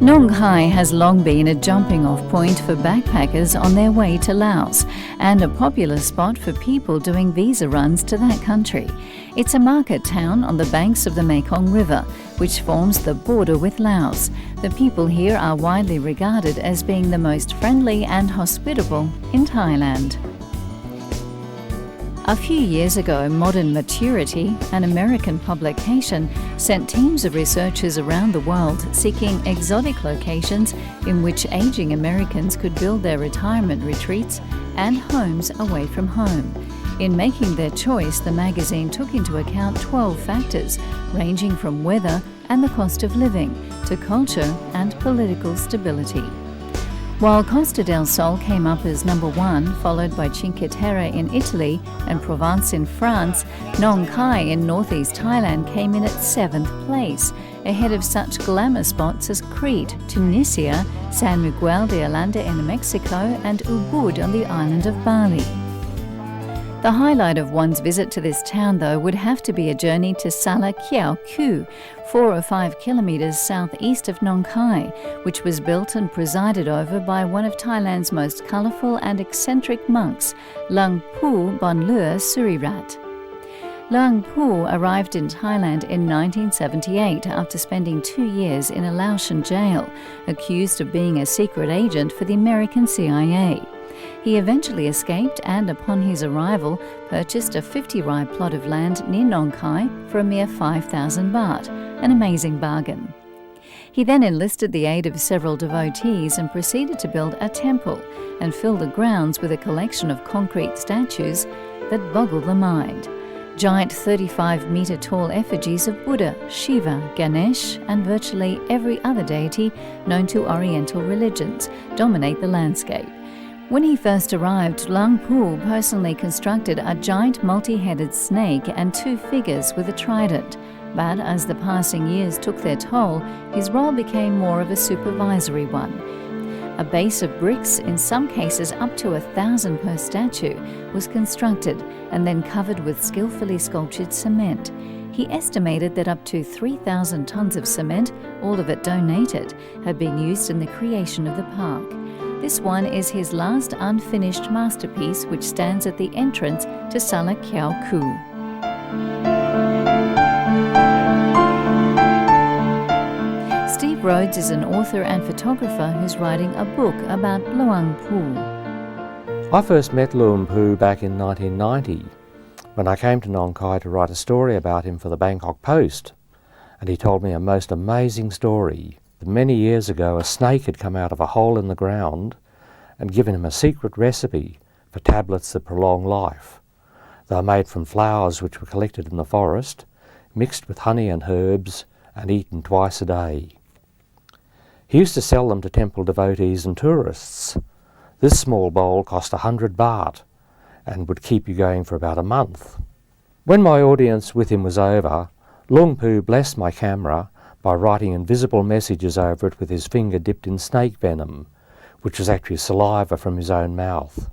Nongkhai has long been a jumping-off point for backpackers on their way to Laos and a popular spot for people doing visa runs to that country. It's a market town on the banks of the Mekong River, which forms the border with Laos. The people here are widely regarded as being the most friendly and hospitable in Thailand. A few years ago, Modern Maturity, an American publication, sent teams of researchers around the world seeking exotic locations in which aging Americans could build their retirement retreats and homes away from home. In making their choice, the magazine took into account 12 factors, ranging from weather and the cost of living to culture and political stability. While Costa del Sol came up as number 1, followed by Cinque Terre in Italy and Provence in France, Nongkhai in northeast Thailand came in at 7th place, ahead of such glamour spots as Crete, Tunisia, San Miguel de Allende in Mexico and Ubud on the island of Bali. The highlight of one's visit to this town, though, would have to be a journey to Sala Kaew, 4 or 5 kilometres southeast of Nongkhai, which was built and presided over by one of Thailand's most colourful and eccentric monks, Luang Pu Bonlur Surirat. Luang Pu arrived in Thailand in 1978 after spending 2 years in a Laotian jail, accused of being a secret agent for the American CIA. He eventually escaped and, upon his arrival, purchased a 50-rai plot of land near Nongkhai for a mere 5,000 baht, an amazing bargain. He then enlisted the aid of several devotees and proceeded to build a temple and fill the grounds with a collection of concrete statues that boggle the mind. Giant 35-metre-tall effigies of Buddha, Shiva, Ganesh and virtually every other deity known to Oriental religions dominate the landscape. When he first arrived, Luang Pu personally constructed a giant multi-headed snake and 2 figures with a trident. But as the passing years took their toll, his role became more of a supervisory one. A base of bricks, in some cases up to 1,000 per statue, was constructed and then covered with skillfully sculptured cement. He estimated that up to 3,000 tonnes of cement, all of it donated, had been used in the creation of the park. This one is his last unfinished masterpiece, which stands at the entrance to Sala Kaew. Steve Rhodes is an author and photographer who's writing a book about Luang Pu. I first met Luang Pu back in 1990 when I came to Nongkhai to write a story about him for the Bangkok Post, and he told me a most amazing story. Many years ago, a snake had come out of a hole in the ground and given him a secret recipe for tablets that prolong life. They were made from flowers which were collected in the forest, mixed with honey and herbs, and eaten twice a day. He used to sell them to temple devotees and tourists. This small bowl cost 100 baht and would keep you going for about a month. When my audience with him was over, Luang Pu blessed my camera by writing invisible messages over it with his finger dipped in snake venom, which was actually saliva from his own mouth.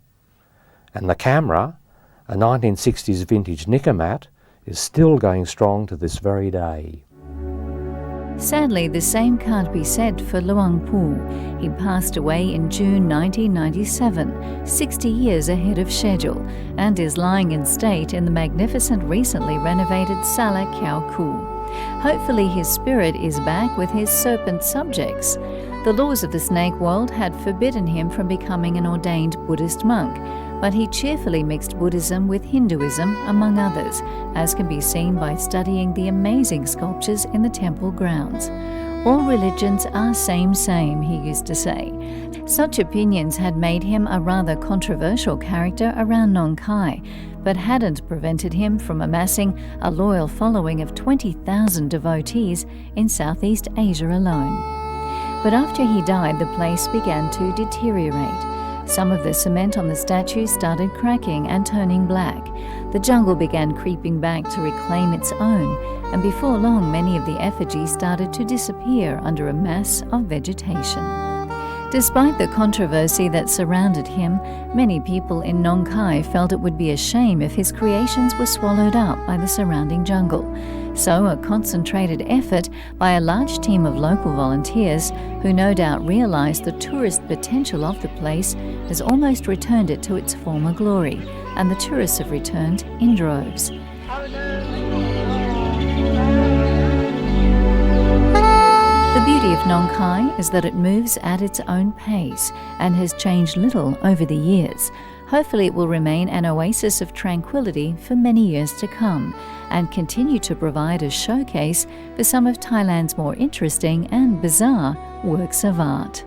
And the camera, a 1960s vintage Nikkamat, is still going strong to this very day. Sadly, the same can't be said for Luang Pu. He passed away in June 1997, 60 years ahead of schedule, and is lying in state in the magnificent recently renovated Sala Kaew. Hopefully his spirit is back with his serpent subjects. The laws of the snake world had forbidden him from becoming an ordained Buddhist monk, but he cheerfully mixed Buddhism with Hinduism, among others, as can be seen by studying the amazing sculptures in the temple grounds. All religions are same, he used to say. Such opinions had made him a rather controversial character around Nongkhai, but hadn't prevented him from amassing a loyal following of 20,000 devotees in Southeast Asia alone. But after he died, the place began to deteriorate. Some of the cement on the statues started cracking and turning black. The jungle began creeping back to reclaim its own, and before long many of the effigies started to disappear under a mass of vegetation. Despite the controversy that surrounded him, many people in Nongkhai felt it would be a shame if his creations were swallowed up by the surrounding jungle. So a concentrated effort by a large team of local volunteers who no doubt realise the tourist potential of the place has almost returned it to its former glory, and the tourists have returned in droves. The beauty of Nongkhai is that it moves at its own pace and has changed little over the years. Hopefully it will remain an oasis of tranquility for many years to come and continue to provide a showcase for some of Thailand's more interesting and bizarre works of art.